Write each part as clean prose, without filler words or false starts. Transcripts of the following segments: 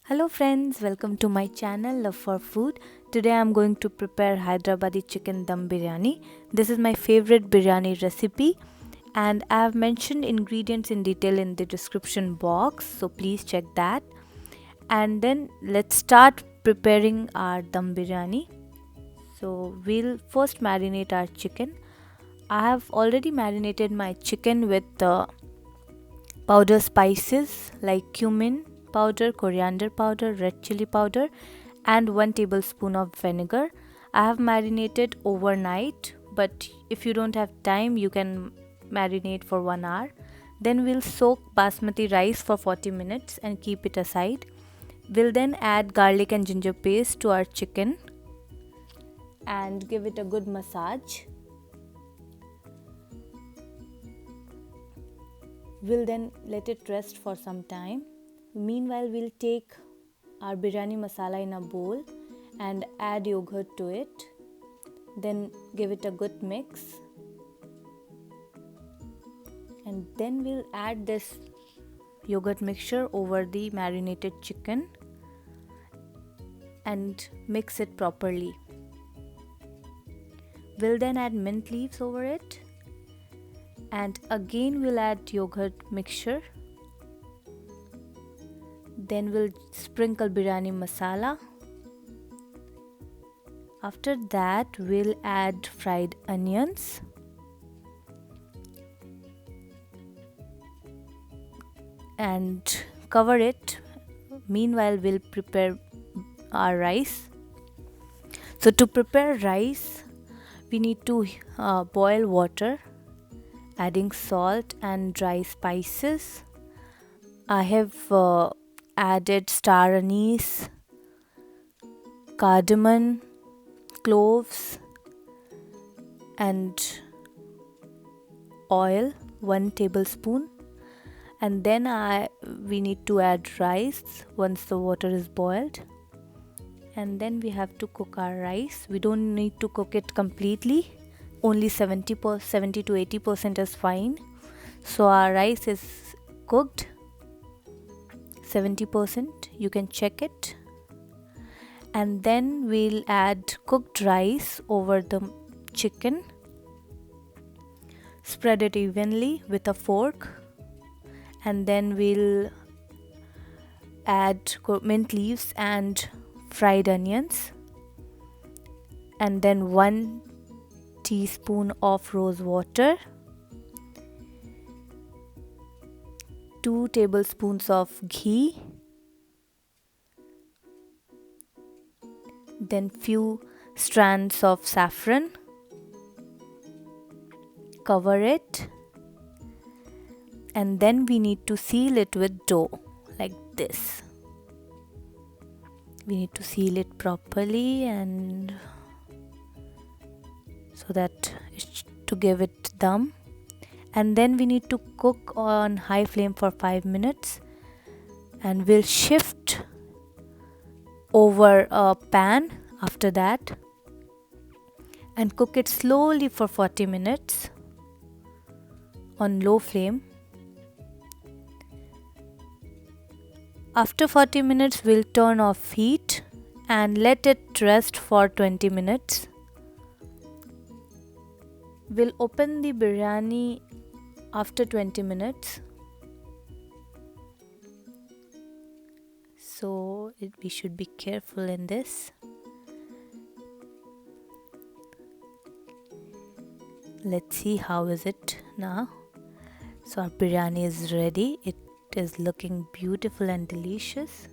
Hello friends, welcome to my channel Love for Food. Today I am going to prepare Hyderabadi Chicken Dum Biryani. This is my favorite biryani recipe and I have mentioned ingredients in detail in the description box, so please check that. And then let's start preparing our dum biryani. So we'll first marinate our chicken. I have already marinated my chicken with powder spices like cumin powder, coriander powder, red chili powder, and 1 tablespoon of vinegar. I have marinated overnight, but if you don't have time, you can marinate for 1 hour. Then we'll soak basmati rice for 40 minutes and keep it aside. We'll then add garlic and ginger paste to our chicken and give it a good massage. We'll then let it rest for some time. Meanwhile, we'll take our biryani masala in a bowl and add yogurt to it. Then give it a good mix. And then we'll add this yogurt mixture over the marinated chicken and mix it properly. We'll then add mint leaves over it. And again we'll add yogurt mixture. Then we'll sprinkle biryani masala. After that we'll add fried onions. And cover it. Meanwhile we'll prepare our rice. So to prepare rice, we need to boil water, adding salt and dry spices. I have added star anise, cardamom, cloves, and oil, 1 tablespoon. And then we need to add rice once the water is boiled. And then we have to cook our rice. We don't need to cook it completely. Only 70 to 80% is fine. So our rice is cooked 70%. You can check it. And then we'll add cooked rice over the chicken. Spread it evenly with a fork. And then we'll add mint leaves and fried onions. And then 1 teaspoon of rose water, 2 tablespoons of ghee, then few strands of saffron. Cover it, and then we need to seal it with dough like this. We need to seal it properly and so that to give it dum. And then we need to cook on high flame for 5 minutes, and we'll shift over a pan after that and cook it slowly for 40 minutes on low flame. After 40 minutes we'll turn off heat and let it rest for 20 minutes. We'll open the biryani after 20 minutes. So we should be careful in this. Let's see how is it now. So our biryani is ready. It is looking beautiful and delicious.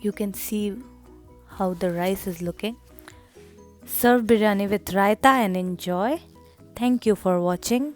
You can see how the rice is looking. Serve biryani with raita and enjoy. Thank you for watching.